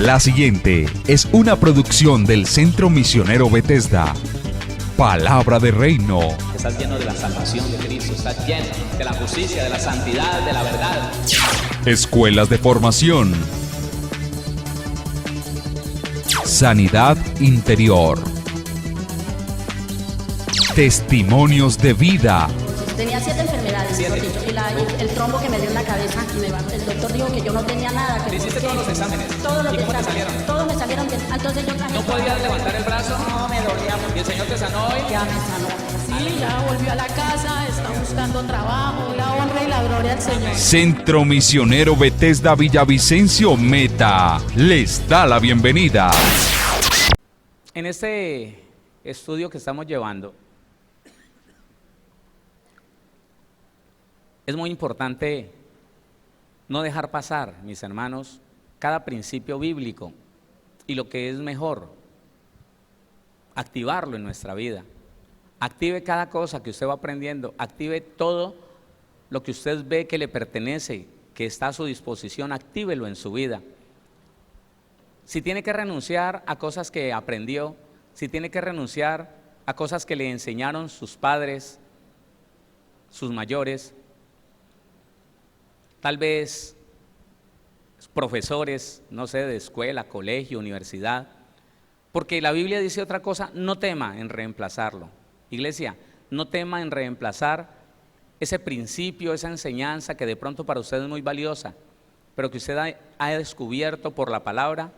La siguiente es una producción del Centro Misionero Bethesda. Palabra de Reino. Estás lleno de la salvación de Cristo, estás lleno de la justicia, de la santidad, de la verdad. Escuelas de formación. Sanidad interior. Testimonios de vida. Tenía 7 enfermedades, mejor dicho, y el trombo que me dio en la cabeza, el doctor dijo que yo no tenía nada. ¿Le hiciste todos los exámenes? Todos los ¿Y cómo te exámenes, salieron? todos me salieron bien. Entonces yo traje. ¿No podías levantar el brazo? No, me dolía mucho. ¿Y el Señor te sanó hoy? Ya me sanó. Sí, ya volvió a la casa, está buscando trabajo, la honra y la gloria al Señor. Centro Misionero Bethesda Villavicencio Meta les da la bienvenida. En este estudio que estamos llevando, es muy importante no dejar pasar, mis hermanos, cada principio bíblico y lo que es mejor, activarlo en nuestra vida. Active cada cosa que usted va aprendiendo, active todo lo que usted ve que le pertenece, que está a su disposición, actívelo en su vida. Si tiene que renunciar a cosas que aprendió, si tiene que renunciar a cosas que le enseñaron sus padres, sus mayores, tal vez profesores, no sé, de escuela, colegio, universidad, porque la Biblia dice otra cosa: no tema en reemplazarlo. Iglesia, no tema en reemplazar ese principio, esa enseñanza que de pronto para usted es muy valiosa, pero que usted ha descubierto por la palabra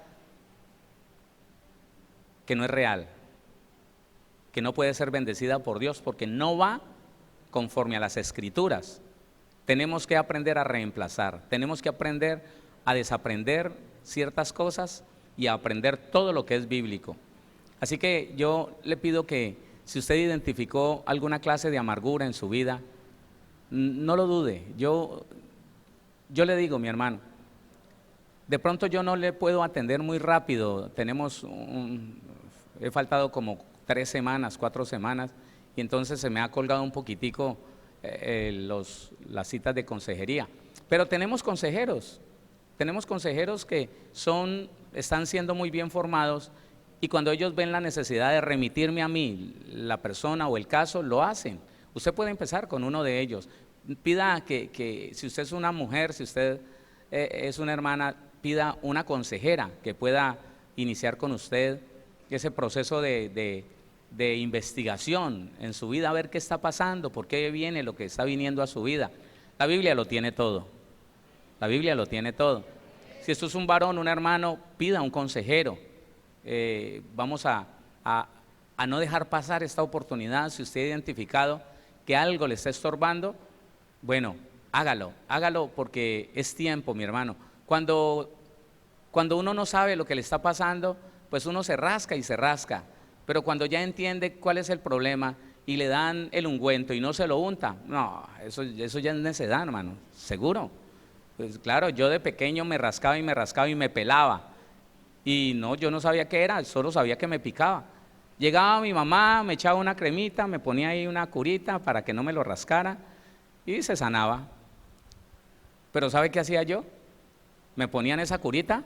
que no es real, que no puede ser bendecida por Dios porque no va conforme a las Escrituras. Tenemos que aprender a reemplazar, tenemos que aprender a desaprender ciertas cosas y a aprender todo lo que es bíblico. Así que yo le pido que si usted identificó alguna clase de amargura en su vida, no lo dude. Yo le digo, mi hermano, de pronto yo no le puedo atender muy rápido. He faltado como 3 semanas, 4 semanas, y entonces se me ha colgado un poquitico las citas de consejería. Pero tenemos consejeros que están siendo muy bien formados, y cuando ellos ven la necesidad de remitirme a mí la persona o el caso, lo hacen. Usted puede empezar con uno de ellos. Pida que si usted es una mujer, si usted es una hermana, pida una consejera que pueda iniciar con usted ese proceso de investigación en su vida, a ver qué está pasando, por qué viene lo que está viniendo a su vida. La Biblia lo tiene todo. La Biblia lo tiene todo. Si esto es un varón, un hermano, pida un consejero. Vamos a no dejar pasar esta oportunidad. Si usted ha identificado que algo le está estorbando, bueno, hágalo porque es tiempo, mi hermano. Cuando uno no sabe lo que le está pasando, pues uno se rasca y se rasca. Pero cuando ya entiende cuál es el problema y le dan el ungüento y no se lo unta, no, eso ya es necedad, hermano, seguro. Pues claro, yo de pequeño me rascaba y me pelaba, y no, yo no sabía qué era, solo sabía que me picaba. Llegaba mi mamá, me echaba una cremita, me ponía ahí una curita para que no me lo rascara y se sanaba. Pero ¿sabe qué hacía yo? Me ponían esa curita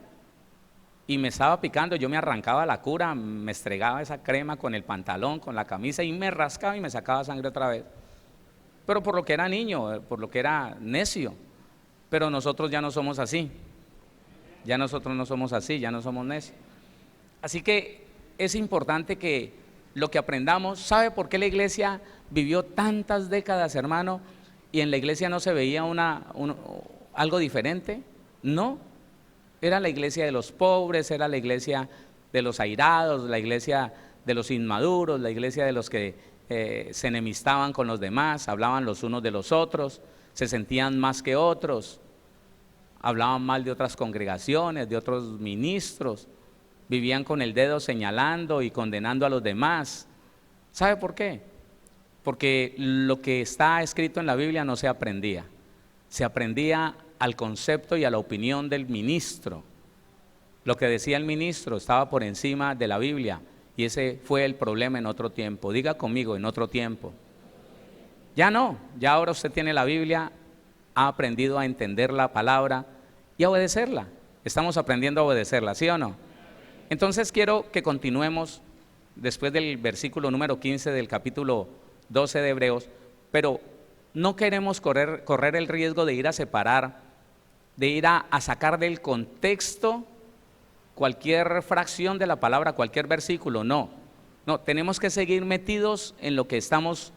y me estaba picando, yo me arrancaba la cura, me estregaba esa crema con el pantalón, con la camisa, y me rascaba y me sacaba sangre otra vez. Pero por lo que era niño, por lo que era necio. Pero nosotros ya no somos así. Ya nosotros no somos así, ya no somos necios. Así que es importante que lo que aprendamos. ¿Sabe por qué la iglesia vivió tantas décadas, hermano, y en la iglesia no se veía algo diferente? No. Era la iglesia de los pobres, era la iglesia de los airados, la iglesia de los inmaduros, la iglesia de los que se enemistaban con los demás, hablaban los unos de los otros, se sentían más que otros, hablaban mal de otras congregaciones, de otros ministros, vivían con el dedo señalando y condenando a los demás. ¿Sabe por qué? Porque lo que está escrito en la Biblia no se aprendía al concepto y a la opinión del ministro. Lo que decía el ministro estaba por encima de la Biblia, y ese fue el problema en otro tiempo. Diga conmigo, en otro tiempo. Ya no, ya ahora usted tiene la Biblia, ha aprendido a entender la palabra y a obedecerla. Estamos aprendiendo a obedecerla, ¿sí o no? Entonces quiero que continuemos después del versículo número 15 del capítulo 12 de Hebreos, pero no queremos correr el riesgo de ir a separar, de ir a sacar del contexto cualquier fracción de la palabra, cualquier versículo, no, tenemos que seguir metidos en lo que estamos,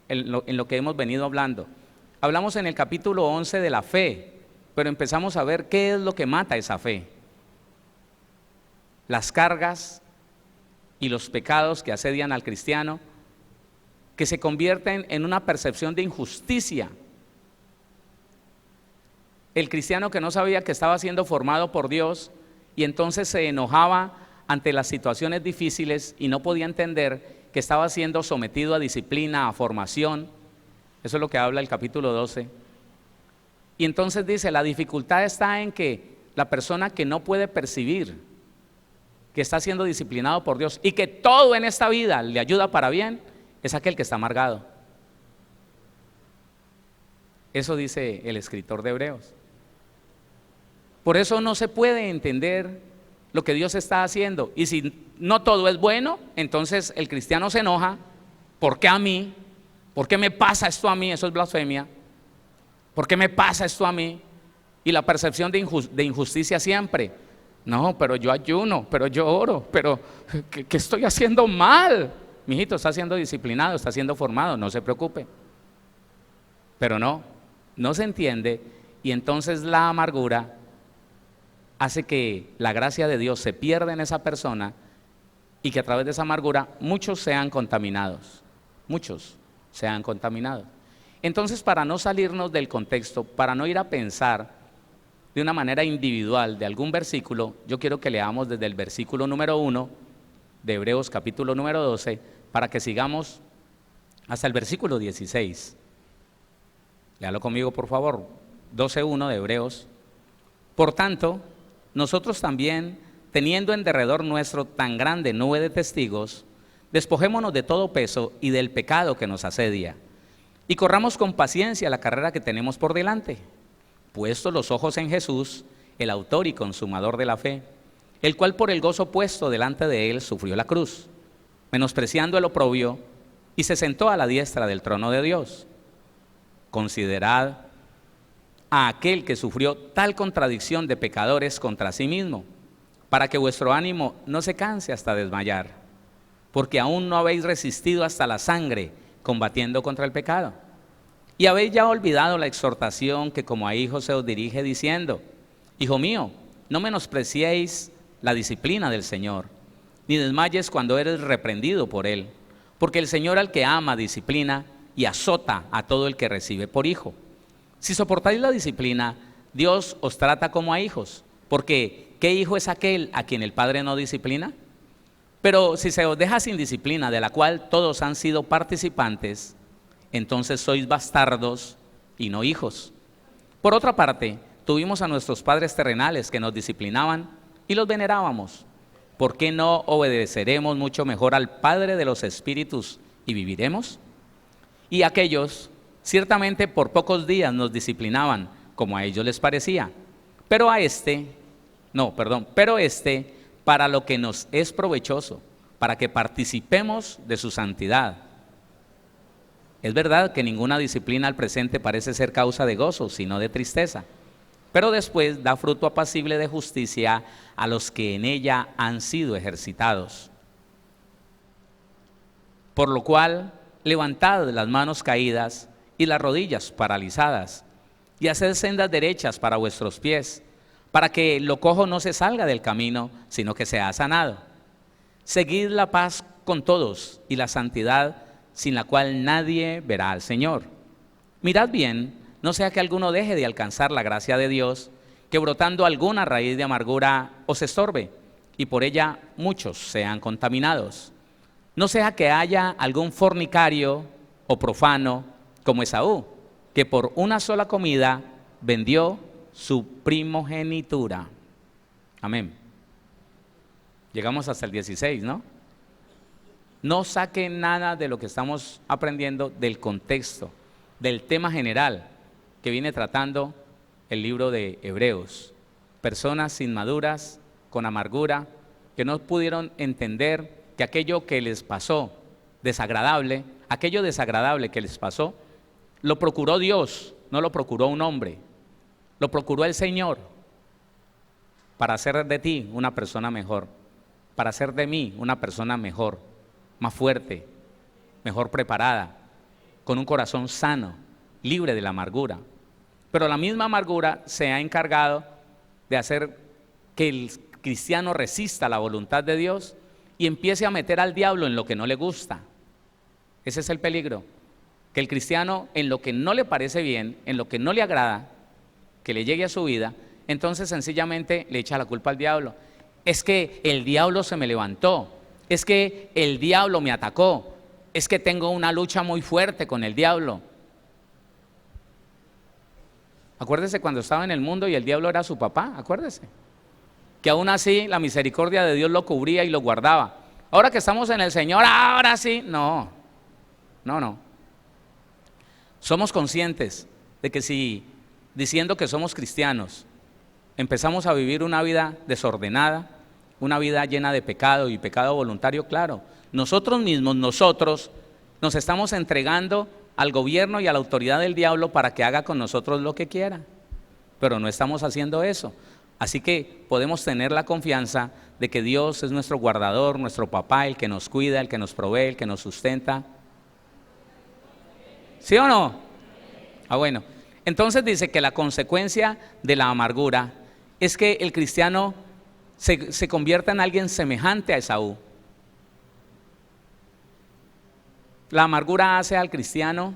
en lo que hemos venido hablando. Hablamos en el capítulo 11 de la fe, pero empezamos a ver qué es lo que mata esa fe. Las cargas y los pecados que asedian al cristiano, que se convierten en una percepción de injusticia. El cristiano que no sabía que estaba siendo formado por Dios y entonces se enojaba ante las situaciones difíciles y no podía entender que estaba siendo sometido a disciplina, a formación. Eso es lo que habla el capítulo 12. Y entonces dice, la dificultad está en que la persona que no puede percibir que está siendo disciplinado por Dios y que todo en esta vida le ayuda para bien, es aquel que está amargado. Eso dice el escritor de Hebreos. Por eso no se puede entender lo que Dios está haciendo. Y si no todo es bueno, entonces el cristiano se enoja. ¿Por qué a mí? ¿Por qué me pasa esto a mí? Eso es blasfemia. ¿Por qué me pasa esto a mí? Y la percepción de injusticia siempre. No, pero yo ayuno, pero yo oro, pero ¿qué estoy haciendo mal? Mi hijito está siendo disciplinado, está siendo formado, no se preocupe. Pero no se entiende, y entonces la amargura hace que la gracia de Dios se pierda en esa persona y que a través de esa amargura muchos sean contaminados. Entonces, para no salirnos del contexto, para no ir a pensar de una manera individual de algún versículo, yo quiero que leamos desde el versículo número 1 de Hebreos capítulo número 12, para que sigamos hasta el versículo 16. Léalo conmigo, por favor. 12:1 de Hebreos. Por tanto, nosotros también, teniendo en derredor nuestro tan grande nube de testigos, despojémonos de todo peso y del pecado que nos asedia, y corramos con paciencia la carrera que tenemos por delante, puestos los ojos en Jesús, el autor y consumador de la fe, el cual por el gozo puesto delante de él sufrió la cruz, menospreciando el oprobio, y se sentó a la diestra del trono de Dios. Considerad a aquel que sufrió tal contradicción de pecadores contra sí mismo, para que vuestro ánimo no se canse hasta desmayar, porque aún no habéis resistido hasta la sangre, combatiendo contra el pecado. Y habéis ya olvidado la exhortación que como a hijos se os dirige, diciendo: Hijo mío, no menospreciéis la disciplina del Señor, ni desmayes cuando eres reprendido por Él, porque el Señor al que ama disciplina y azota a todo el que recibe por hijo. Si soportáis la disciplina, Dios os trata como a hijos, porque ¿qué hijo es aquel a quien el Padre no disciplina? Pero si se os deja sin disciplina, de la cual todos han sido participantes, entonces sois bastardos y no hijos. Por otra parte, tuvimos a nuestros padres terrenales que nos disciplinaban y los venerábamos. ¿Por qué no obedeceremos mucho mejor al Padre de los espíritus y viviremos? Y aquellos ciertamente por pocos días nos disciplinaban como a ellos les parecía, pero este para lo que nos es provechoso, para que participemos de su santidad. Es verdad que ninguna disciplina al presente parece ser causa de gozo, sino de tristeza, pero después da fruto apacible de justicia a los que en ella han sido ejercitados. Por lo cual, levantad las manos caídas y las rodillas paralizadas, y haced sendas derechas para vuestros pies, para que lo cojo no se salga del camino, sino que sea sanado. Seguid la paz con todos y la santidad, sin la cual nadie verá al Señor. Mirad bien, no sea que alguno deje de alcanzar la gracia de Dios, que brotando alguna raíz de amargura os estorbe, y por ella muchos sean contaminados. No sea que haya algún fornicario o profano como Esaú, que por una sola comida vendió su primogenitura. Amén. Llegamos hasta el 16, ¿no? No saquen nada de lo que estamos aprendiendo del contexto, del tema general que viene tratando el libro de Hebreos. personas inmaduras, con amargura, que no pudieron entender que aquello que les pasó, desagradable, aquello desagradable que les pasó, lo procuró Dios, no lo procuró un hombre, lo procuró el Señor para hacer de ti una persona mejor, para hacer de mí una persona mejor, más fuerte, mejor preparada, con un corazón sano, libre de la amargura. Pero la misma amargura se ha encargado de hacer que el cristiano resista la voluntad de Dios y empiece a meter al diablo en lo que no le gusta. Ese es el peligro, que el cristiano en lo que no le parece bien, en lo que no le agrada, que le llegue a su vida, entonces sencillamente le echa la culpa al diablo. Es que el diablo se me levantó, es que el diablo me atacó, es que tengo una lucha muy fuerte con el diablo. Acuérdese cuando estaba en el mundo y el diablo era su papá, acuérdese. Que aún así la misericordia de Dios lo cubría y lo guardaba. Ahora que estamos en el Señor, ahora sí, no. Somos conscientes de que si diciendo que somos cristianos empezamos a vivir una vida desordenada, una vida llena de pecado y pecado voluntario, claro, nosotros mismos, nos estamos entregando al gobierno y a la autoridad del diablo para que haga con nosotros lo que quiera, pero no estamos haciendo eso. Así que podemos tener la confianza de que Dios es nuestro guardador, nuestro papá, el que nos cuida, el que nos provee, el que nos sustenta. ¿Sí o no? Bueno, entonces dice que la consecuencia de la amargura es que el cristiano se convierta en alguien semejante a Esaú. La amargura hace al cristiano,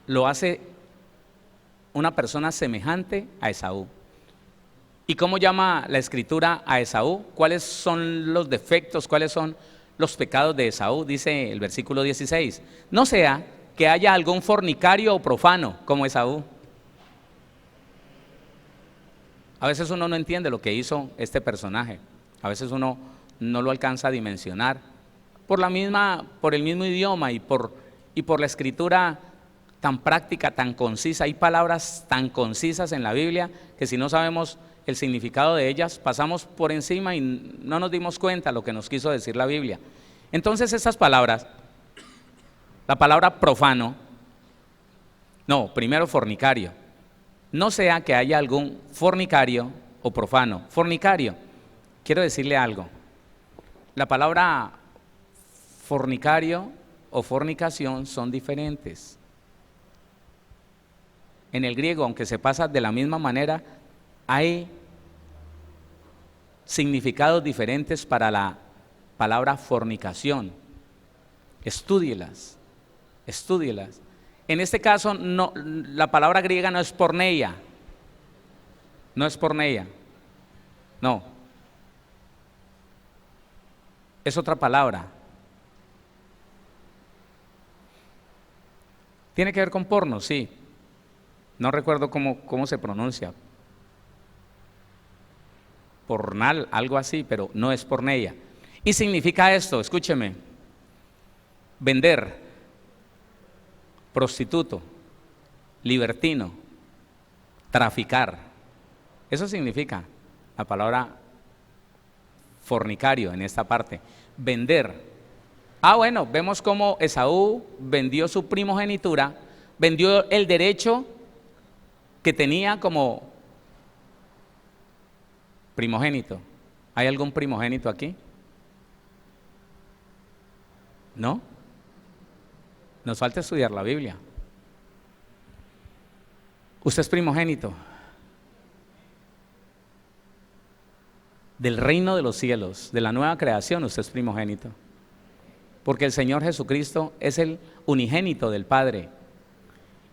lo hace una persona semejante a Esaú. ¿Y cómo llama la Escritura a Esaú? ¿Cuáles son los defectos, cuáles son los pecados de Esaú? Dice el versículo 16, no sea que haya algún fornicario o profano como Esaú. A veces uno no entiende lo que hizo este personaje, a veces uno no lo alcanza a dimensionar por el mismo idioma y por la escritura tan práctica, tan concisa. Hay palabras tan concisas en la Biblia que si no sabemos el significado de ellas, pasamos por encima y no nos dimos cuenta de lo que nos quiso decir la Biblia. Entonces estas palabras, la palabra profano, primero fornicario, no sea que haya algún fornicario o profano. Fornicario, quiero decirle algo, la palabra fornicario o fornicación son diferentes. En el griego, aunque se pasa de la misma manera, hay significados diferentes para la palabra fornicación. Estúdielas. En este caso, la palabra griega no es porneia. No. Es otra palabra. ¿Tiene que ver con porno? Sí. No recuerdo cómo se pronuncia. Pornal, algo así, pero no es porneia. Y significa esto, escúcheme: vender, prostituto, libertino, traficar. Eso significa la palabra fornicario en esta parte, vender. Bueno, vemos cómo Esaú vendió su primogenitura, vendió el derecho que tenía como primogénito. ¿Hay algún primogénito aquí? ¿No? Nos falta estudiar la Biblia. Usted es primogénito del reino de los cielos, de la nueva creación. Usted es primogénito porque el Señor Jesucristo es el unigénito del Padre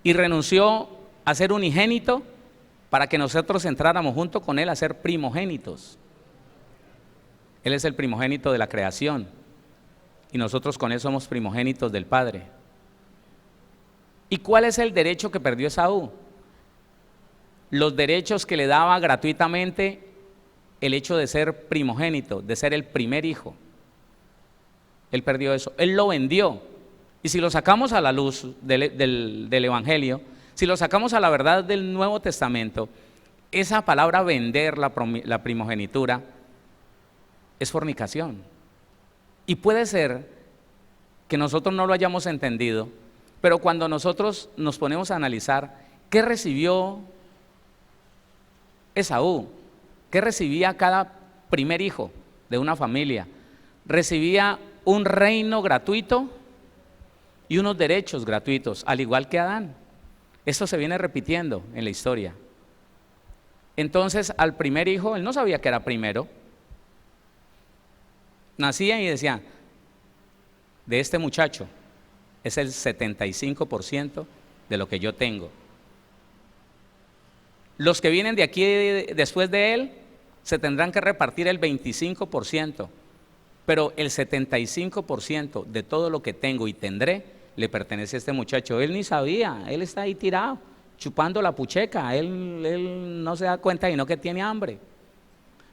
y renunció a ser unigénito para que nosotros entráramos junto con Él a ser primogénitos. Él es el primogénito de la creación y nosotros con Él somos primogénitos del Padre. ¿Y cuál es el derecho que perdió Esaú? Los derechos que le daba gratuitamente el hecho de ser primogénito, de ser el primer hijo. Él perdió eso, él lo vendió. Y si lo sacamos a la luz del Evangelio, si lo sacamos a la verdad del Nuevo Testamento, esa palabra vender la primogenitura es fornicación. Y puede ser que nosotros no lo hayamos entendido, pero cuando nosotros nos ponemos a analizar qué recibió Esaú, qué recibía cada primer hijo de una familia, recibía un reino gratuito y unos derechos gratuitos, al igual que Adán. Esto se viene repitiendo en la historia. Entonces, al primer hijo, él no sabía que era primero. Nacía y decía, de este muchacho es el 75% de lo que yo tengo. Los que vienen de aquí después de él se tendrán que repartir el 25%, pero el 75% de todo lo que tengo y tendré le pertenece a este muchacho. Él ni sabía, él está ahí tirado, chupando la pucheca, él no se da cuenta y no que tiene hambre.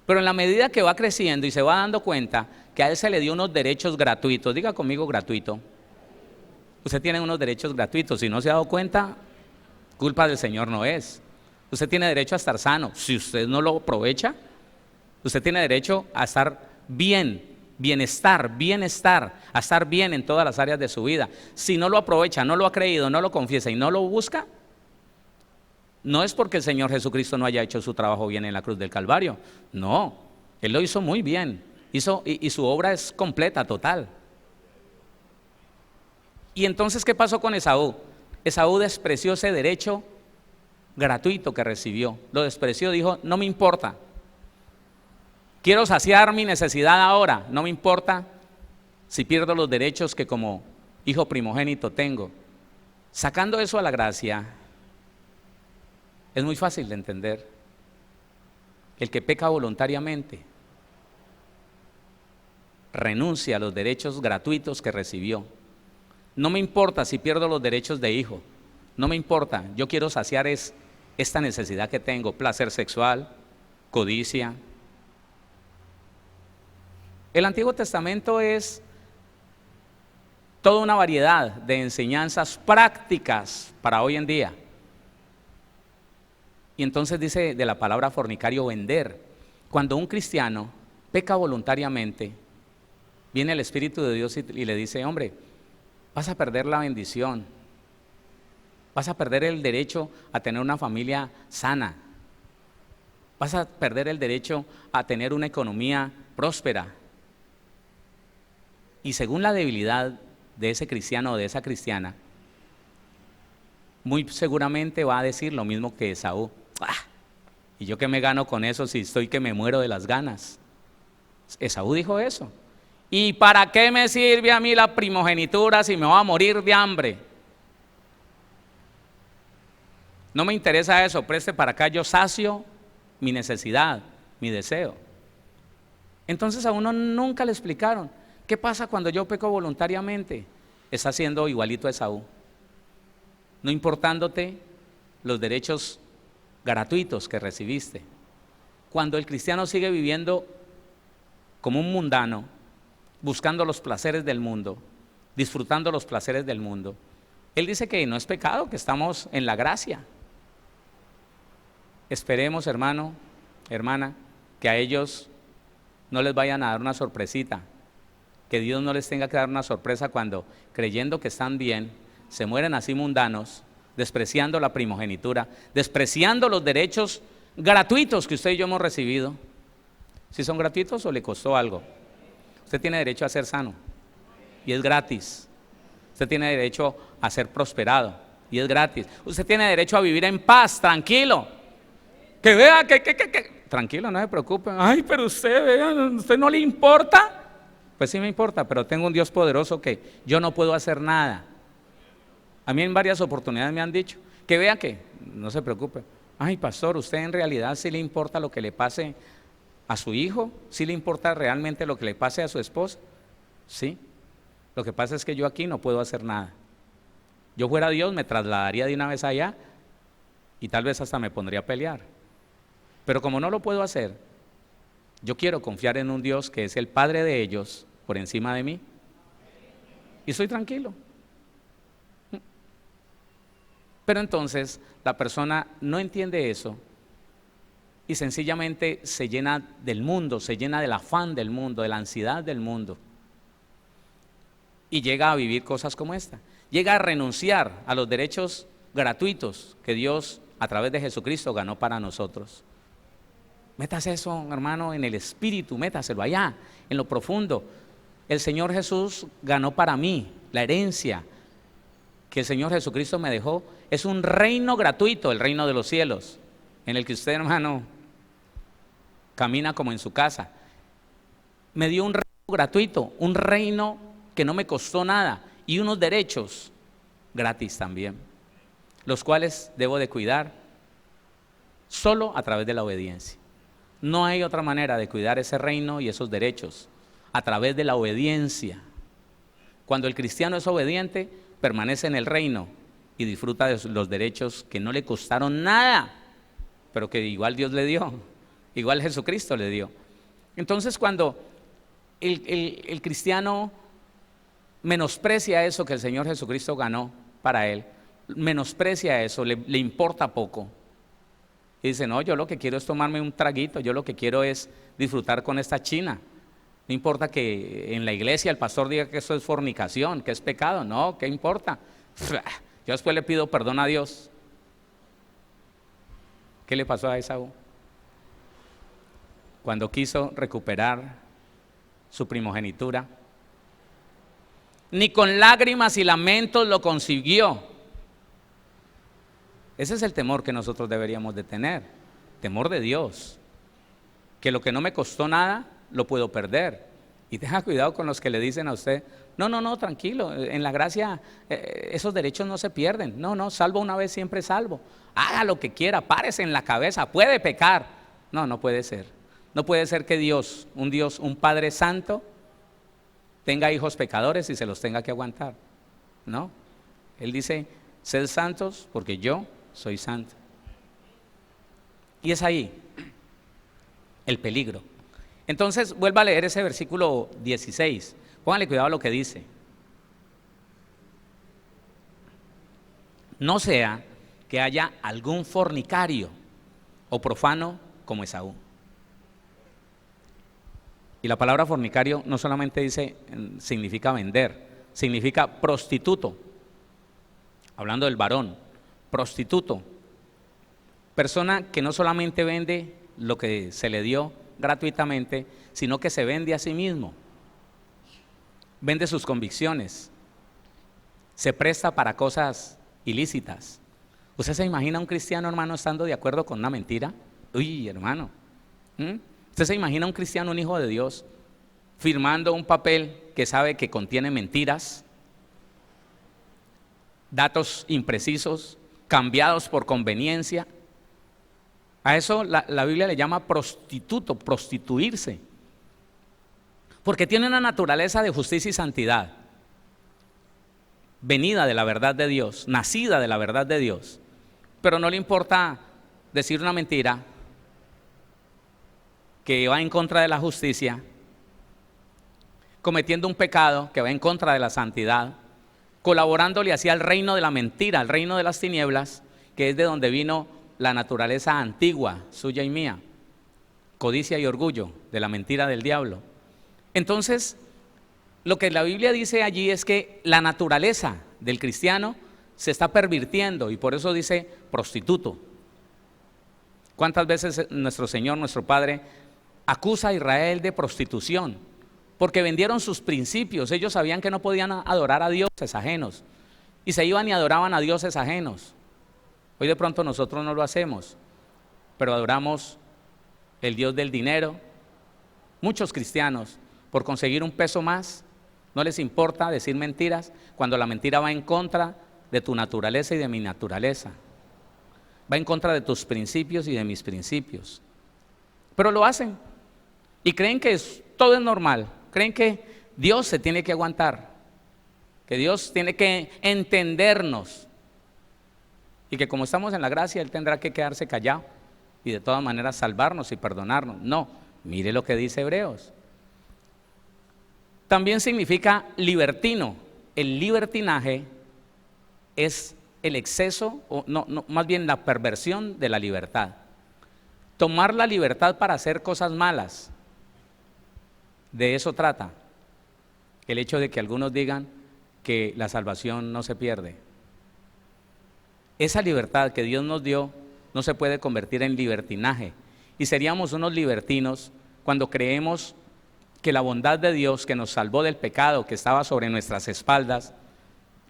Pero en la medida que va creciendo y se va dando cuenta que a él se le dio unos derechos gratuitos, diga conmigo gratuito, usted tiene unos derechos gratuitos, si no se ha dado cuenta, culpa del Señor no es. Usted tiene derecho a estar sano, si usted no lo aprovecha, usted tiene derecho a estar bien, bienestar, a estar bien en todas las áreas de su vida. Si no lo aprovecha, no lo ha creído, no lo confiesa y no lo busca, no es porque el Señor Jesucristo no haya hecho su trabajo bien en la cruz del Calvario, no, Él lo hizo muy bien, y su obra es completa, total. Y entonces, ¿qué pasó con Esaú? Esaú despreció ese derecho gratuito que recibió, lo despreció, dijo, no me importa, quiero saciar mi necesidad ahora, no me importa si pierdo los derechos que como hijo primogénito tengo. Sacando eso a la gracia, es muy fácil de entender. El que peca voluntariamente renuncia a los derechos gratuitos que recibió. No me importa si pierdo los derechos de hijo, no me importa, yo quiero saciar esta necesidad que tengo, placer sexual, codicia. El Antiguo Testamento es toda una variedad de enseñanzas prácticas para hoy en día. Y entonces dice de la palabra fornicario, vender. Cuando un cristiano peca voluntariamente, viene el Espíritu de Dios y le dice, hombre, vas a perder la bendición, vas a perder el derecho a tener una familia sana, vas a perder el derecho a tener una economía próspera. Y según la debilidad de ese cristiano o de esa cristiana, muy seguramente va a decir lo mismo que Esaú. ¿Y yo qué me gano con eso si estoy que me muero de las ganas? Esaú dijo eso. ¿Y para qué me sirve a mí la primogenitura si me voy a morir de hambre? No me interesa eso, preste para acá, yo sacio mi necesidad, mi deseo. Entonces a uno nunca le explicaron, ¿qué pasa cuando yo peco voluntariamente? Está siendo igualito a Esaú, no importándote los derechos gratuitos que recibiste. Cuando el cristiano sigue viviendo como un mundano, buscando los placeres del mundo, disfrutando los placeres del mundo, él dice que no es pecado, que estamos en la gracia. Esperemos, hermano, hermana, que a ellos no les vayan a dar una sorpresita, que Dios no les tenga que dar una sorpresa cuando, creyendo que están bien, se mueren así mundanos, despreciando la primogenitura, despreciando los derechos gratuitos que usted y yo hemos recibido. ¿Si son gratuitos o le costó algo? Usted tiene derecho a ser sano y es gratis. Usted tiene derecho a ser prosperado y es gratis. Usted tiene derecho a vivir en paz, tranquilo. Que vea que tranquilo, no se preocupe. Ay, pero usted vea, ¿usted no le importa? Pues sí me importa, pero tengo un Dios poderoso que yo no puedo hacer nada. A mí en varias oportunidades me han dicho, que vea que, no se preocupe. Ay, pastor, ¿usted en realidad sí le importa lo que le pase a su hijo? ¿Sí le importa realmente lo que le pase a su esposa? Sí. Lo que pasa es que yo aquí no puedo hacer nada. Yo fuera Dios, me trasladaría de una vez allá y tal vez hasta me pondría a pelear. Pero como no lo puedo hacer, yo quiero confiar en un Dios que es el Padre de ellos por encima de mí. Y estoy tranquilo. Pero entonces la persona no entiende eso y sencillamente se llena del mundo, se llena del afán del mundo, de la ansiedad del mundo. Y llega a vivir cosas como esta. Llega a renunciar a los derechos gratuitos que Dios a través de Jesucristo ganó para nosotros. Métase eso, hermano, en el espíritu, métaselo allá, en lo profundo. El Señor Jesús ganó para mí la herencia que el Señor Jesucristo me dejó. Es un reino gratuito, el reino de los cielos, en el que usted, hermano, camina como en su casa. Me dio un reino gratuito, un reino que no me costó nada, y unos derechos gratis también, los cuales debo de cuidar solo a través de la obediencia. No hay otra manera de cuidar ese reino y esos derechos, a través de la obediencia. Cuando el cristiano es obediente, permanece en el reino y disfruta de los derechos que no le costaron nada, pero que igual Dios le dio, igual Jesucristo le dio. Entonces, cuando el cristiano menosprecia eso que el Señor Jesucristo ganó para él, menosprecia eso, le importa poco, y dice: no, yo lo que quiero es tomarme un traguito, yo lo que quiero es disfrutar con esta china. No importa que en la iglesia el pastor diga que eso es fornicación, que es pecado. No, ¿qué importa? Yo después le pido perdón a Dios. ¿Qué le pasó a Esaú? Cuando quiso recuperar su primogenitura, ni con lágrimas y lamentos lo consiguió. Ese es el temor que nosotros deberíamos de tener, temor de Dios, que lo que no me costó nada, lo puedo perder. Y tenga cuidado con los que le dicen a usted: no, tranquilo, en la gracia esos derechos no se pierden. No, salvo una vez, siempre salvo. Haga lo que quiera, párese en la cabeza, puede pecar. No puede ser. No puede ser que Dios, un Padre Santo, tenga hijos pecadores y se los tenga que aguantar. No, Él dice: sed santos porque yo soy santo. Y es ahí el peligro. Entonces, vuelva a leer ese versículo 16. Póngale cuidado a lo que dice. No sea que haya algún fornicario o profano como Esaú. Y la palabra fornicario no solamente significa vender, significa prostituto. Hablando del varón, prostituto. Persona que no solamente vende lo que se le dio gratuitamente, sino que se vende a sí mismo, vende sus convicciones, se presta para cosas ilícitas. ¿Usted se imagina un cristiano, hermano, estando de acuerdo con una mentira? Uy, hermano, ¿usted se imagina un cristiano, un hijo de Dios, firmando un papel que sabe que contiene mentiras, datos imprecisos, cambiados por conveniencia? A eso la Biblia le llama prostituto, prostituirse, porque tiene una naturaleza de justicia y santidad, venida de la verdad de Dios, nacida de la verdad de Dios, pero no le importa decir una mentira que va en contra de la justicia, cometiendo un pecado que va en contra de la santidad, colaborándole hacia el reino de la mentira, el reino de las tinieblas, que es de donde vino la naturaleza antigua, suya y mía, codicia y orgullo, de la mentira del diablo. Entonces, lo que la Biblia dice allí es que la naturaleza del cristiano se está pervirtiendo, y por eso dice prostituto. ¿Cuántas veces nuestro Señor, nuestro Padre, acusa a Israel de prostitución? Porque vendieron sus principios. Ellos sabían que no podían adorar a dioses ajenos, y se iban y adoraban a dioses ajenos. Hoy de pronto nosotros no lo hacemos, pero adoramos el Dios del dinero. Muchos cristianos, por conseguir un peso más, no les importa decir mentiras, cuando la mentira va en contra de tu naturaleza y de mi naturaleza, va en contra de tus principios y de mis principios. Pero lo hacen y creen que todo es normal, creen que Dios se tiene que aguantar, que Dios tiene que entendernos, y que como estamos en la gracia, Él tendrá que quedarse callado y de todas maneras salvarnos y perdonarnos. No, mire lo que dice Hebreos. También significa libertino. El libertinaje es el exceso, más bien la perversión de la libertad. tomar la libertad para hacer cosas malas. De eso trata el hecho de que algunos digan que la salvación no se pierde. Esa libertad que Dios nos dio no se puede convertir en libertinaje, y seríamos unos libertinos cuando creemos que la bondad de Dios que nos salvó del pecado que estaba sobre nuestras espaldas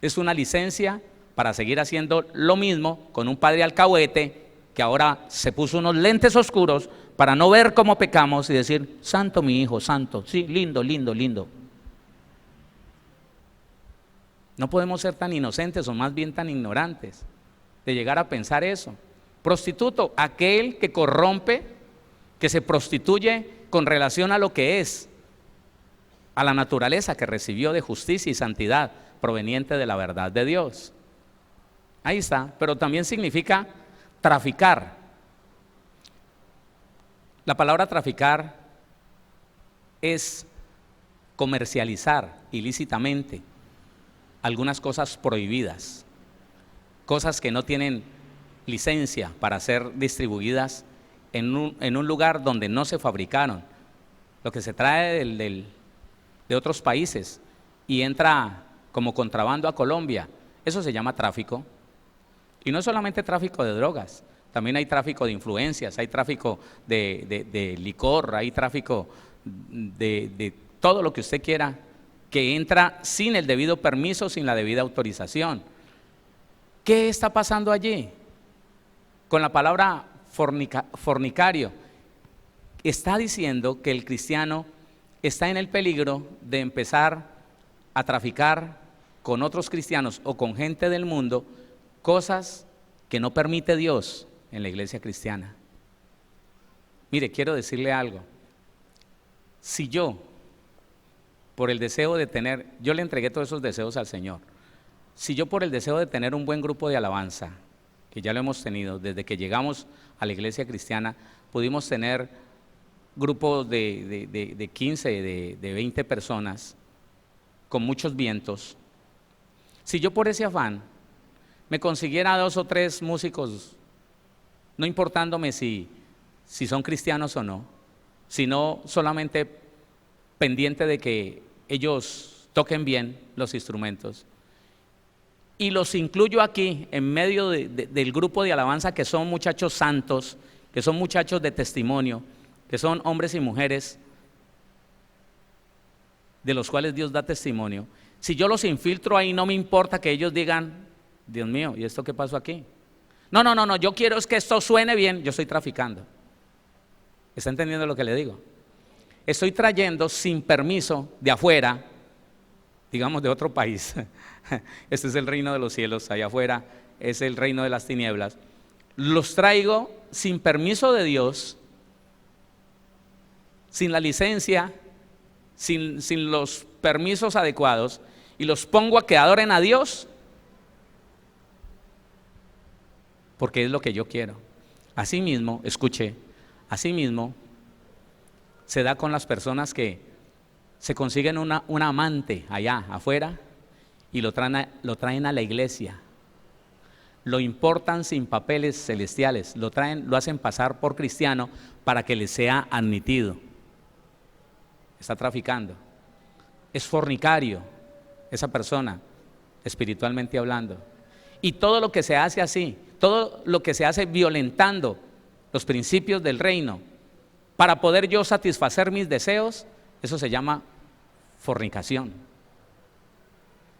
es una licencia para seguir haciendo lo mismo con un padre alcahuete que ahora se puso unos lentes oscuros para no ver cómo pecamos y decir: santo mi hijo, santo, sí, lindo, lindo, lindo. No podemos ser tan inocentes, o más bien tan ignorantes, de llegar a pensar eso. Prostituto, aquel que corrompe, que se prostituye con relación a lo que es, a la naturaleza que recibió de justicia y santidad proveniente de la verdad de Dios. Ahí está, pero también significa traficar. La palabra traficar es comercializar ilícitamente algunas cosas prohibidas, cosas que no tienen licencia para ser distribuidas en un lugar donde no se fabricaron, lo que se trae de otros países y entra como contrabando a Colombia. Eso se llama tráfico. Y no es solamente tráfico de drogas, también hay tráfico de influencias, hay tráfico de licor, hay tráfico de todo lo que usted quiera, que entra sin el debido permiso, sin la debida autorización. ¿Qué está pasando allí? Con la palabra fornicario, está diciendo que el cristiano está en el peligro de empezar a traficar con otros cristianos o con gente del mundo cosas que no permite Dios en la iglesia cristiana. Mire, quiero decirle algo. Si yo, por el deseo de tener, yo le entregué todos esos deseos al Señor, si yo por el deseo de tener un buen grupo de alabanza, que ya lo hemos tenido desde que llegamos a la iglesia cristiana, pudimos tener grupos de 15, de 20 personas, con muchos vientos. Si yo por ese afán me consiguiera 2 o 3 músicos, no importándome si son cristianos o no, sino solamente pendiente de que ellos toquen bien los instrumentos, y los incluyo aquí en medio del grupo de alabanza, que son muchachos santos, que son muchachos de testimonio, que son hombres y mujeres de los cuales Dios da testimonio. Si yo los infiltro ahí, no me importa que ellos digan: Dios mío, ¿y esto qué pasó aquí? No, yo quiero es que esto suene bien. Yo estoy traficando. ¿Está entendiendo lo que le digo? Estoy trayendo sin permiso de afuera, digamos de otro país. Este es el reino de los cielos, allá afuera es el reino de las tinieblas. Los traigo sin permiso de Dios, sin la licencia, sin los permisos adecuados, y los pongo a que adoren a Dios porque es lo que yo quiero. Asimismo, escuche, asimismo se da con las personas que se consiguen una amante allá afuera y lo traen a la iglesia, lo importan sin papeles celestiales, lo hacen pasar por cristiano para que les sea admitido. Está traficando, es fornicario esa persona, espiritualmente hablando. Y todo lo que se hace así, todo lo que se hace violentando los principios del reino para poder yo satisfacer mis deseos, eso se llama fornicación.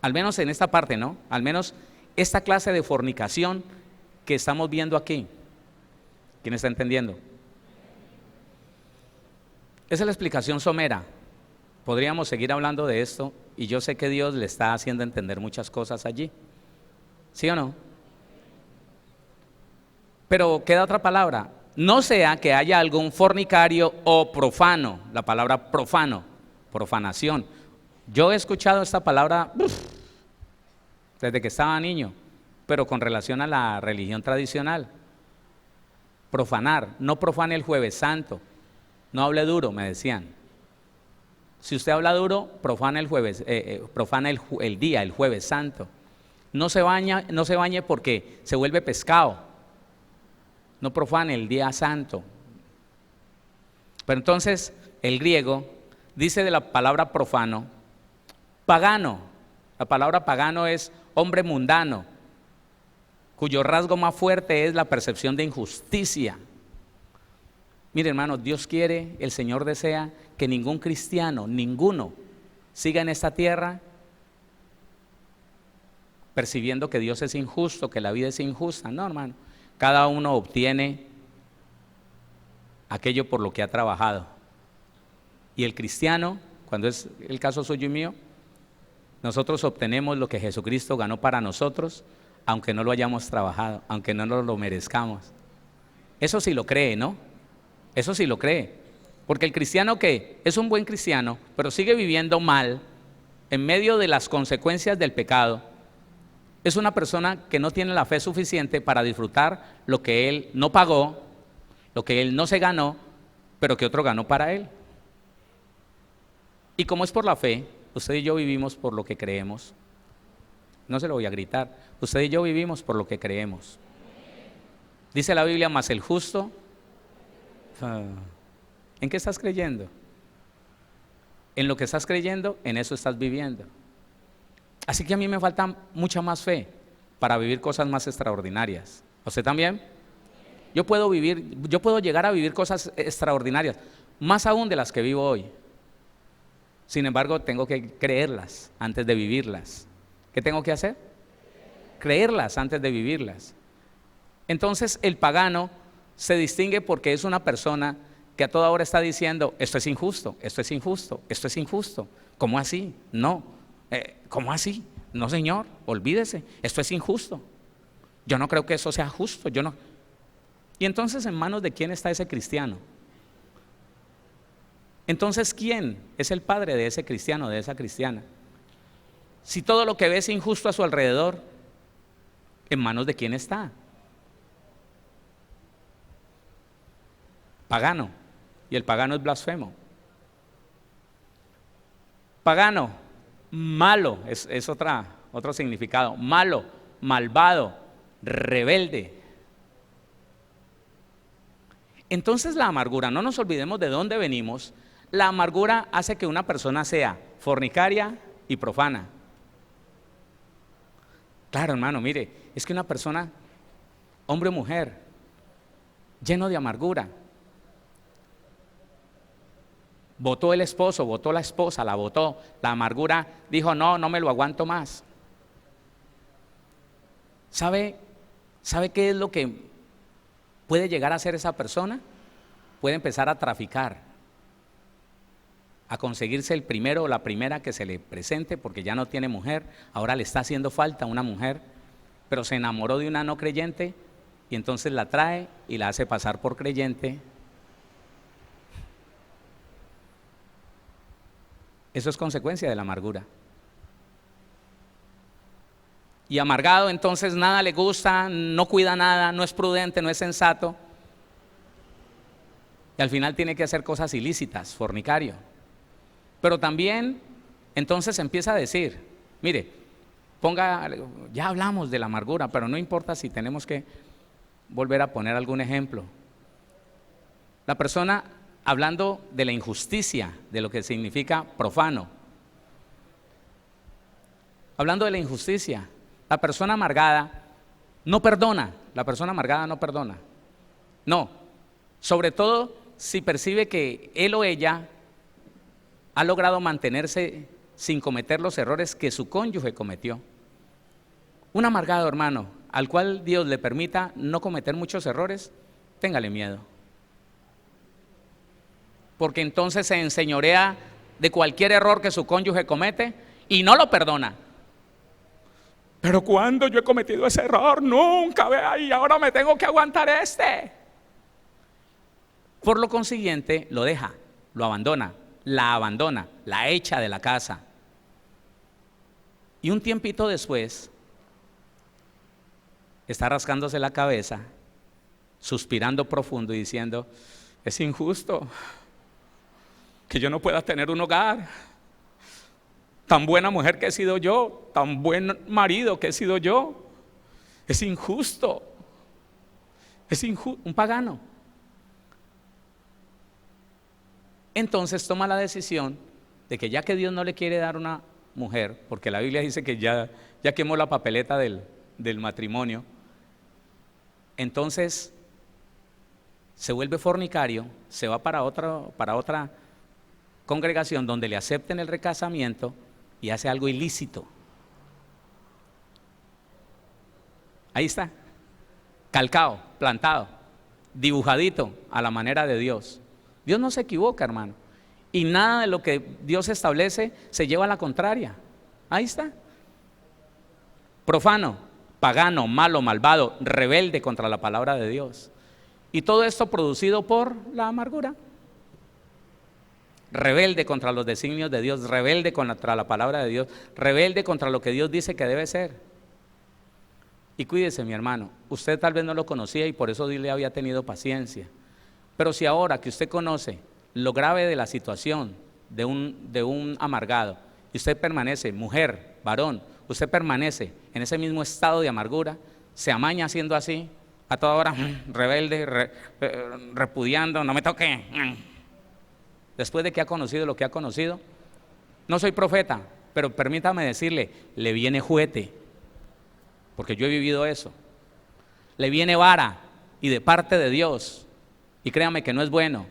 Al menos en esta parte, ¿no? Al menos esta clase de fornicación que estamos viendo aquí. ¿Quién está entendiendo? Esa es la explicación somera. Podríamos seguir hablando de esto y yo sé que Dios le está haciendo entender muchas cosas allí. ¿Sí o no? Pero queda otra palabra. No sea que haya algún fornicario o profano. La palabra profano, profanación. Yo he escuchado esta palabra desde que estaba niño, pero con relación a la religión tradicional. Profanar, no profane el Jueves Santo, no hable duro, me decían. Si usted habla duro, profana el día, el Jueves Santo. No se bañe porque se vuelve pescado. No profane el día santo, Pero entonces el griego dice de la palabra profano, pagano. La palabra pagano es hombre mundano, cuyo rasgo más fuerte es la percepción de injusticia. Mire, hermano, Dios quiere, el Señor desea que ningún cristiano, ninguno, siga en esta tierra percibiendo que Dios es injusto, que la vida es injusta. No, hermano, cada uno obtiene aquello por lo que ha trabajado. Y el cristiano, cuando es el caso suyo y mío, nosotros obtenemos lo que Jesucristo ganó para nosotros, aunque no lo hayamos trabajado, aunque no nos lo merezcamos. Eso sí lo cree, ¿no? Eso sí lo cree. Porque el cristiano que es un buen cristiano, pero sigue viviendo mal, en medio de las consecuencias del pecado, es una persona que no tiene la fe suficiente para disfrutar lo que él no pagó, lo que él no se ganó, pero que otro ganó para él. Y como es por la fe, usted y yo vivimos por lo que creemos. No se lo voy a gritar. Usted y yo vivimos por lo que creemos. Dice la Biblia, mas el justo, ¿en qué estás creyendo? En lo que estás creyendo, en eso estás viviendo. Así que a mí me falta mucha más fe para vivir cosas más extraordinarias. ¿A usted también? Yo puedo llegar a vivir cosas extraordinarias, más aún de las que vivo hoy. Sin embargo, tengo que creerlas antes de vivirlas. ¿Qué tengo que hacer? Creerlas antes de vivirlas. Entonces, el pagano se distingue porque es una persona que a toda hora está diciendo, esto es injusto, esto es injusto, esto es injusto. ¿Cómo así? No. ¿Cómo así? No, señor, olvídese, esto es injusto. Yo no creo que eso sea justo, yo no. Y entonces, ¿en manos de quién está ese cristiano? Entonces, ¿quién es el padre de ese cristiano, de esa cristiana? Si todo lo que ve es injusto a su alrededor, ¿en manos de quién está? Pagano. Y el pagano es blasfemo. Pagano, malo, es otro significado. Malo, malvado, rebelde. Entonces la amargura, no nos olvidemos de dónde venimos. La amargura hace que una persona sea fornicaria y profana. Claro, hermano, mire, es que una persona, hombre o mujer, lleno de amargura, votó el esposo, votó la esposa, la votó, la amargura dijo, no me lo aguanto más. ¿Sabe qué es lo que puede llegar a hacer esa persona? Puede empezar a traficar, a conseguirse el primero o la primera que se le presente porque ya no tiene mujer, ahora le está haciendo falta una mujer, pero se enamoró de una no creyente y entonces la trae y la hace pasar por creyente. Eso es consecuencia de la amargura. Y amargado, entonces nada le gusta, no cuida nada, no es prudente, no es sensato. Y al final tiene que hacer cosas ilícitas, fornicario. Pero también, entonces empieza a decir, mire, ya hablamos de la amargura, pero no importa si tenemos que volver a poner algún ejemplo. La persona hablando de la injusticia, de lo que significa profano. Hablando de la injusticia, la persona amargada no perdona, No, sobre todo si percibe que él o ella ha logrado mantenerse sin cometer los errores que su cónyuge cometió. Un amargado, hermano, al cual Dios le permita no cometer muchos errores, téngale miedo. Porque entonces se enseñorea de cualquier error que su cónyuge comete y no lo perdona. Pero ¿cuándo yo he cometido ese error? Nunca, vea, y ahora me tengo que aguantar este. Por lo consiguiente, lo deja, lo abandona, la echa de la casa. Y un tiempito después, está rascándose la cabeza, suspirando profundo y diciendo, es injusto que yo no pueda tener un hogar. Tan buena mujer que he sido yo, tan buen marido que he sido yo. Es injusto. Un pagano. entonces toma la decisión de que ya que Dios no le quiere dar una mujer, porque la Biblia dice que ya quemó la papeleta del matrimonio, entonces se vuelve fornicario, se va para otra congregación donde le acepten el recasamiento y hace algo ilícito. Ahí está, calcado, plantado, dibujadito a la manera de Dios. Dios no se equivoca, hermano, y nada de lo que Dios establece se lleva a la contraria. Ahí está. Profano, pagano, malo, malvado, rebelde contra la palabra de Dios. Y todo esto producido por la amargura. Rebelde contra los designios de Dios, rebelde contra la palabra de Dios, rebelde contra lo que Dios dice que debe ser. Y cuídese, mi hermano, usted tal vez no lo conocía y por eso Dios le había tenido paciencia. Pero si ahora que usted conoce lo grave de la situación de un amargado, y usted permanece, mujer, varón, usted permanece en ese mismo estado de amargura, se amaña haciendo así, a toda hora, rebelde, repudiando, no me toque. Después de que ha conocido lo que ha conocido, no soy profeta, pero permítame decirle, le viene juguete, porque yo he vivido eso. Le viene vara y de parte de Dios, y créame que no es bueno.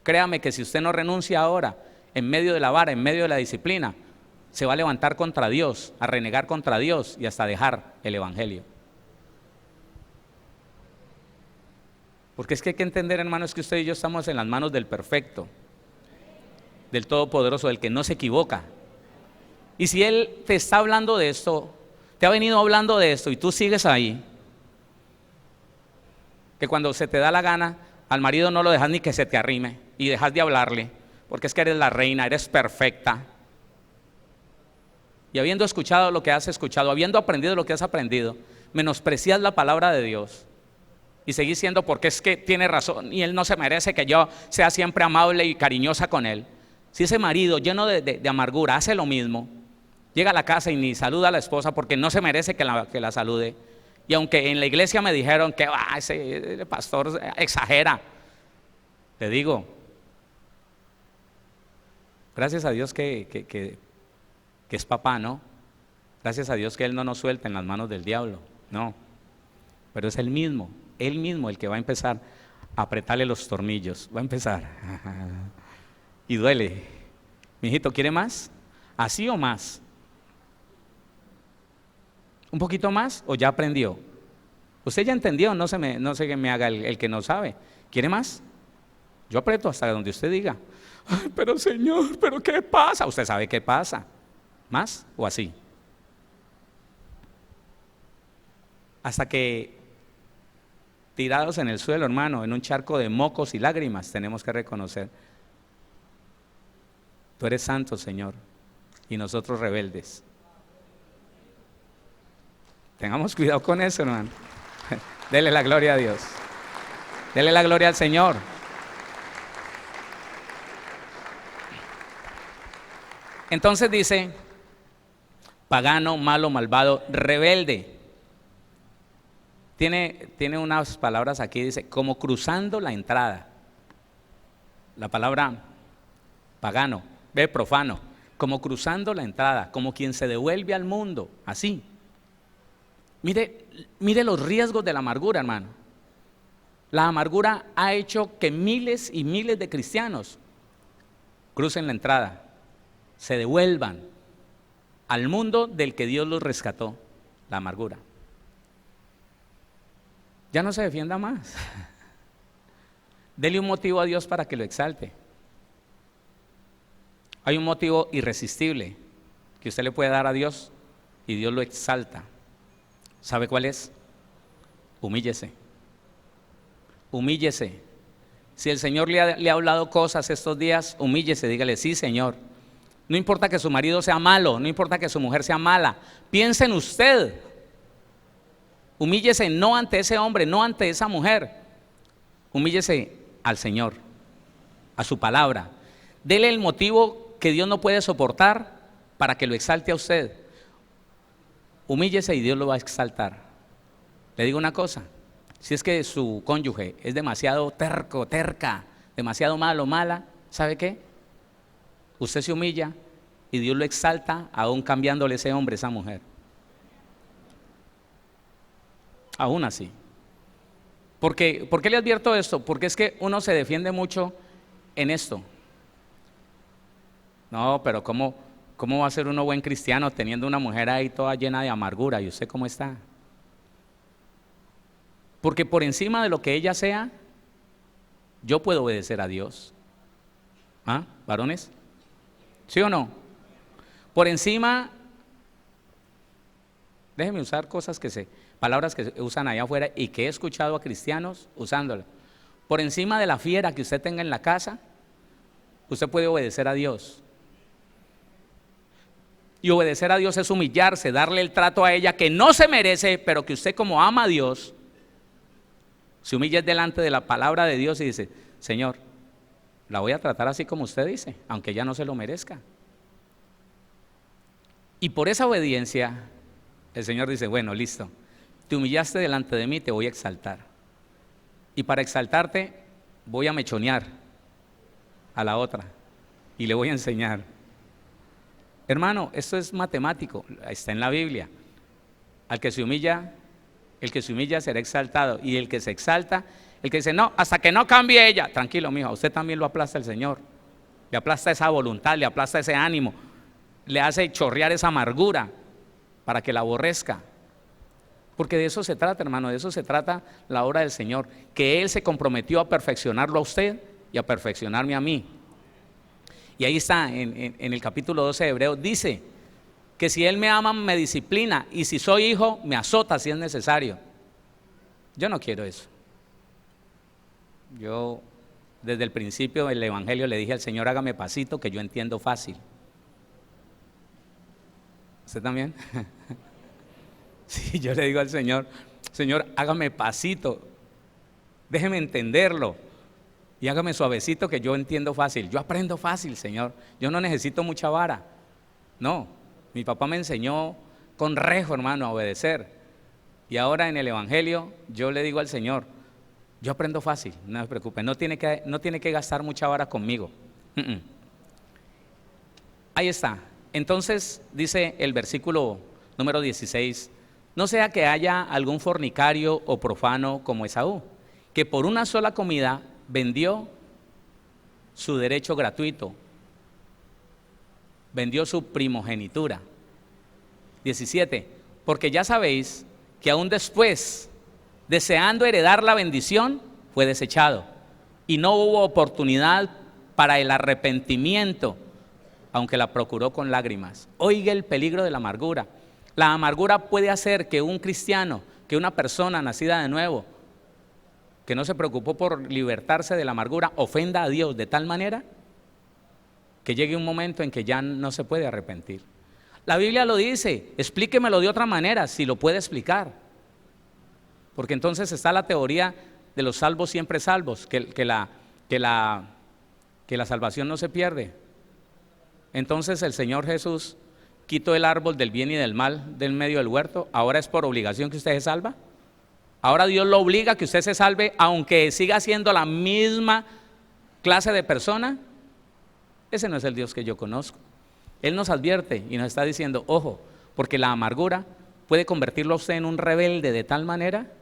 Créame que si usted no renuncia ahora, en medio de la vara, en medio de la disciplina, se va a levantar contra Dios, a renegar contra Dios y hasta dejar el evangelio. Porque es que hay que entender, hermanos, que usted y yo estamos en las manos del perfecto, del todopoderoso, del que no se equivoca. Y si Él te está hablando de esto, te ha venido hablando de esto y tú sigues ahí, que cuando se te da la gana, al marido no lo dejas ni que se te arrime y dejas de hablarle, porque es que eres la reina, eres perfecta. Y habiendo escuchado lo que has escuchado, habiendo aprendido lo que has aprendido, menosprecias la palabra de Dios y seguís siendo porque es que tiene razón y él no se merece que yo sea siempre amable y cariñosa con él. Si ese marido lleno de amargura hace lo mismo, llega a la casa y ni saluda a la esposa porque no se merece que la salude, y aunque en la iglesia me dijeron que ese pastor exagera, te digo, gracias a Dios que es papá, ¿no? Gracias a Dios que Él no nos suelta en las manos del diablo, no. Pero es Él mismo el que va a empezar a apretarle los tornillos, va a empezar. Y duele. Mijito, ¿quiere más? ¿Así o más? ¿Un poquito más o ya aprendió? ¿Usted ya entendió? No sé que me haga el que no sabe. ¿Quiere más? Yo aprieto hasta donde usted diga. Ay, pero Señor, ¿pero qué pasa? Usted sabe qué pasa. ¿Más o así? Hasta que tirados en el suelo, hermano, en un charco de mocos y lágrimas, tenemos que reconocer: tú eres santo, Señor, y nosotros rebeldes. Tengamos cuidado con eso, hermano. Dele la gloria a Dios. Dele la gloria al Señor. Entonces dice: pagano, malo, malvado, rebelde. Tiene unas palabras aquí, dice, como cruzando la entrada. La palabra pagano, profano, como cruzando la entrada, como quien se devuelve al mundo, así. Mire los riesgos de la amargura, hermano. La amargura ha hecho que miles y miles de cristianos crucen la entrada, se devuelvan al mundo del que Dios los rescató, la amargura. Ya no se defienda más. Dele un motivo a Dios para que lo exalte. Hay un motivo irresistible que usted le puede dar a Dios y Dios lo exalta. ¿Sabe cuál es? Humíllese. Humíllese. Si el Señor le ha hablado cosas estos días, humíllese, dígale: sí, Señor. No importa que su marido sea malo, no importa que su mujer sea mala, piense en usted. Humíllese no ante ese hombre, no ante esa mujer. Humíllese al Señor, a su palabra. Dele el motivo que Dios no puede soportar para que lo exalte a usted. Humíllese y Dios lo va a exaltar. Le digo una cosa: si es que su cónyuge es demasiado terco, terca, demasiado malo, mala, ¿sabe qué? Usted se humilla y Dios lo exalta, aún cambiándole ese hombre, esa mujer. Aún así. ¿Por qué le advierto esto? Porque es que uno se defiende mucho en esto. No, pero ¿cómo va a ser uno buen cristiano teniendo una mujer ahí toda llena de amargura? ¿Y usted cómo está? Porque por encima de lo que ella sea, yo puedo obedecer a Dios. ¿Ah, varones? ¿Sí o no? Por encima, déjeme usar palabras que usan allá afuera y que he escuchado a cristianos usándolas. Por encima de la fiera que usted tenga en la casa, usted puede obedecer a Dios. Y obedecer a Dios es humillarse, darle el trato a ella que no se merece, pero que usted, como ama a Dios, se humilla delante de la palabra de Dios y dice: Señor, la voy a tratar así como usted dice, aunque ella no se lo merezca. Y por esa obediencia, el Señor dice: bueno, listo, te humillaste delante de mí, te voy a exaltar. Y para exaltarte, voy a mechonear a la otra y le voy a enseñar. Hermano, esto es matemático, está en la Biblia. El que se humilla será exaltado, y el que se exalta, el que dice: no, hasta que no cambie ella, tranquilo, mijo, a usted también lo aplasta el Señor. Le aplasta esa voluntad, le aplasta ese ánimo, le hace chorrear esa amargura para que la aborrezca. Porque de eso se trata, hermano, de eso se trata la obra del Señor, que Él se comprometió a perfeccionarlo a usted y a perfeccionarme a mí. Y ahí está, en el capítulo 12 de Hebreos, dice que si Él me ama, me disciplina, y si soy hijo, me azota si es necesario. Yo no quiero eso. Yo desde el principio del Evangelio le dije al Señor: hágame pasito, que yo entiendo fácil. ¿Usted también? Sí, yo le digo al Señor: Señor, hágame pasito, déjeme entenderlo. Y hágame suavecito, que yo entiendo fácil. Yo aprendo fácil, Señor. Yo no necesito mucha vara. No, mi papá me enseñó con rejo, hermano, a obedecer. Y ahora en el Evangelio yo le digo al Señor: yo aprendo fácil, no se preocupe, no tiene que gastar mucha vara conmigo. Ahí está. Entonces dice el versículo número 16: no sea que haya algún fornicario o profano como Esaú, que por una sola comida vendió su derecho gratuito, vendió su primogenitura. 17, porque ya sabéis que aún después, deseando heredar la bendición, fue desechado, y no hubo oportunidad para el arrepentimiento, aunque la procuró con lágrimas. Oiga el peligro de la amargura. La amargura puede hacer que un cristiano, que una persona nacida de nuevo, que no se preocupó por libertarse de la amargura, ofenda a Dios de tal manera que llegue un momento en que ya no se puede arrepentir. La Biblia lo dice, explíquemelo de otra manera, si lo puede explicar. Porque entonces está la teoría de los salvos siempre salvos, que la salvación no se pierde. Entonces el Señor Jesús quitó el árbol del bien y del mal del medio del huerto. ¿Ahora es por obligación que usted se salva? Ahora Dios lo obliga a que usted se salve, aunque siga siendo la misma clase de persona. Ese no es el Dios que yo conozco. Él nos advierte y nos está diciendo: ojo, porque la amargura puede convertirlo a usted en un rebelde de tal manera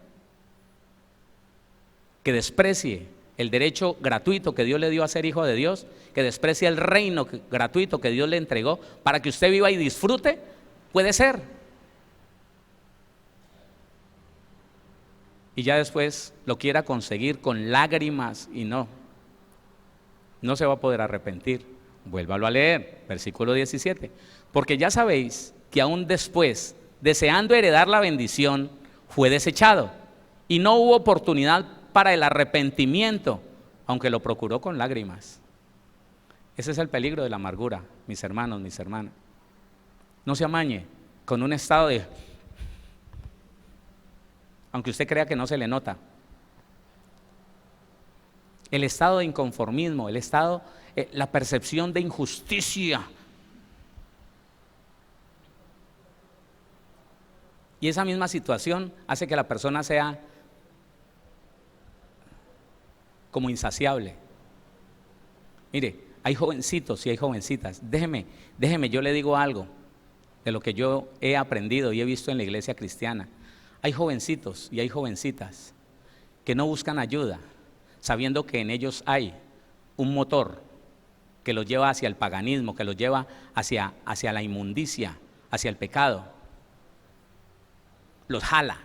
que desprecie el derecho gratuito que Dios le dio a ser hijo de Dios, que desprecie el reino gratuito que Dios le entregó para que usted viva y disfrute. Puede ser. Y ya después lo quiera conseguir con lágrimas, y no se va a poder arrepentir. Vuélvalo a leer, versículo 17. Porque ya sabéis que aún después, deseando heredar la bendición, fue desechado, y no hubo oportunidad para el arrepentimiento, aunque lo procuró con lágrimas. Ese es el peligro de la amargura, mis hermanos, mis hermanas. No se amañe con un estado de... aunque usted crea que no se le nota. El estado de inconformismo, la percepción de injusticia. Y esa misma situación hace que la persona sea como insaciable. Mire, hay jovencitos y hay jovencitas. Déjeme, yo le digo algo de lo que yo he aprendido y he visto en la iglesia cristiana. Hay jovencitos y hay jovencitas que no buscan ayuda, sabiendo que en ellos hay un motor que los lleva hacia el paganismo, que los lleva hacia la inmundicia, hacia el pecado. Los jala.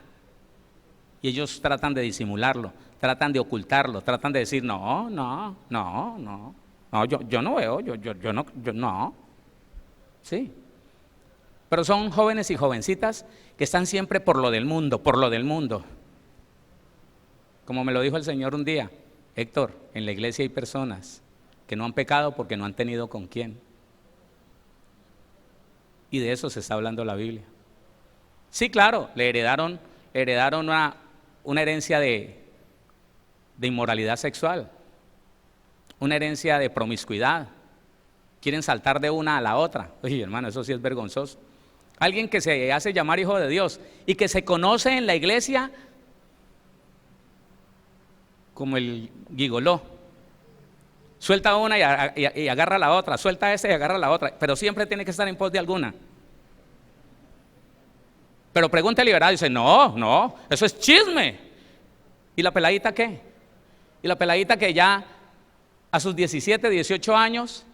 Y ellos tratan de disimularlo, tratan de ocultarlo, tratan de decir, no, yo no veo, yo no. Sí. Pero son jóvenes y jovencitas que están siempre por lo del mundo. Como me lo dijo el Señor un día, Héctor, en la iglesia hay personas que no han pecado porque no han tenido con quién. Y de eso se está hablando la Biblia. Sí, claro, le heredaron una herencia de inmoralidad sexual, una herencia de promiscuidad. Quieren saltar de una a la otra. Oye, hermano, eso sí es vergonzoso. Alguien que se hace llamar hijo de Dios y que se conoce en la iglesia como el gigoló. Suelta una y agarra la otra, suelta esa y agarra la otra, pero siempre tiene que estar en pos de alguna. Pero pregunta el liberado y dice, no, eso es chisme. ¿Y la peladita qué? Y la peladita que ya a sus 17, 18 años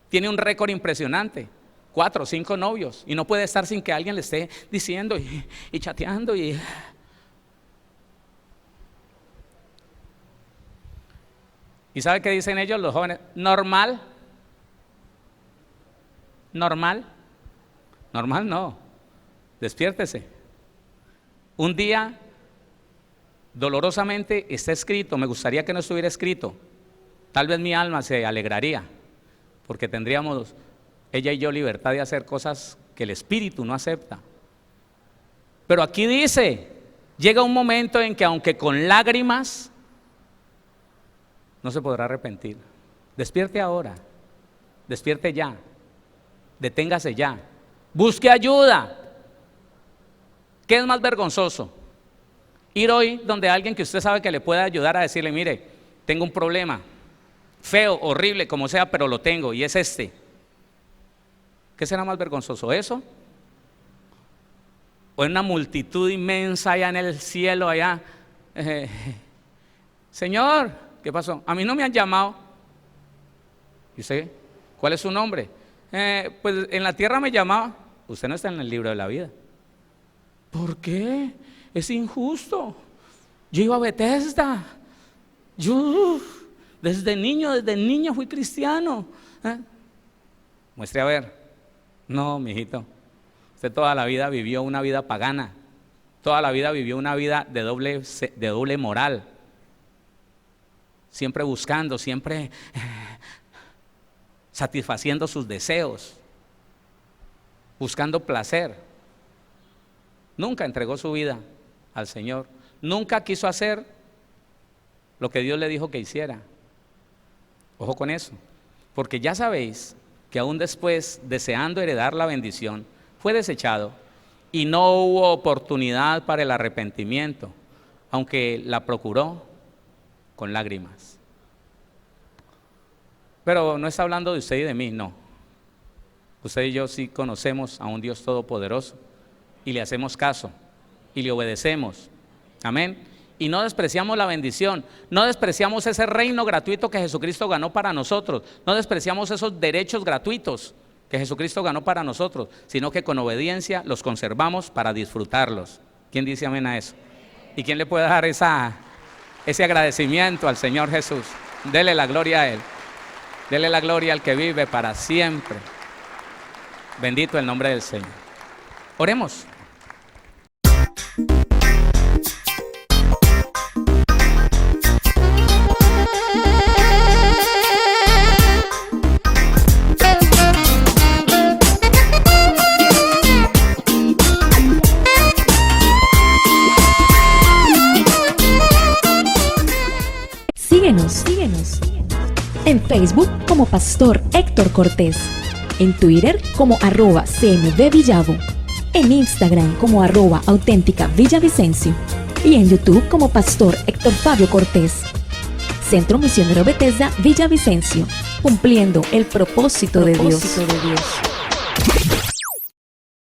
tiene un récord impresionante, 4 o 5 novios, y no puede estar sin que alguien le esté diciendo y chateando y... ¿Y sabe qué dicen ellos, los jóvenes? Normal no. Despiértese. Un día, dolorosamente, está escrito, me gustaría que no estuviera escrito. Tal vez mi alma se alegraría, porque tendríamos, ella y yo, libertad de hacer cosas que el espíritu no acepta. Pero aquí dice, llega un momento en que aunque con lágrimas, no se podrá arrepentir. Despierte ahora, despierte ya, deténgase ya, busque ayuda. ¿Qué es más vergonzoso? Ir hoy donde alguien que usted sabe que le puede ayudar a decirle, mire, tengo un problema, feo, horrible, como sea, pero lo tengo y es este. ¿Qué será más vergonzoso, eso? O en una multitud inmensa allá en el cielo, allá, Señor, ¿qué pasó? A mí no me han llamado. ¿Y usted? ¿Cuál es su nombre? Pues en la tierra me llamaba. Usted no está en el libro de la vida. ¿Por qué? Es injusto. Yo iba a Bethesda. Yo desde niño fui cristiano. Muestre a ver. No, mijito. Usted toda la vida vivió una vida pagana. Toda la vida vivió una vida de doble moral. Siempre buscando, siempre satisfaciendo sus deseos, buscando placer. Nunca entregó su vida al Señor. Nunca quiso hacer lo que Dios le dijo que hiciera. Ojo con eso, porque ya sabéis que aún después, deseando heredar la bendición, fue desechado y no hubo oportunidad para el arrepentimiento, aunque la procuró con lágrimas. Pero no está hablando de usted y de mí, no. Usted y yo sí conocemos a un Dios todopoderoso y le hacemos caso y le obedecemos. Amén. Y no despreciamos la bendición, no despreciamos ese reino gratuito que Jesucristo ganó para nosotros, no despreciamos esos derechos gratuitos que Jesucristo ganó para nosotros, sino que con obediencia los conservamos para disfrutarlos. ¿Quién dice amén a eso? ¿Y quién le puede dar ese agradecimiento al Señor Jesús? Dele la gloria a Él. Dele la gloria al que vive para siempre. Bendito el nombre del Señor. Oremos. Síguenos en Facebook como Pastor Héctor Cortés, en Twitter como @CMVVillavo, en Instagram como @auténtica Villavicencio y en YouTube como Pastor Héctor Fabio Cortés. Centro Misionero Bethesda Villavicencio, cumpliendo el propósito de Dios.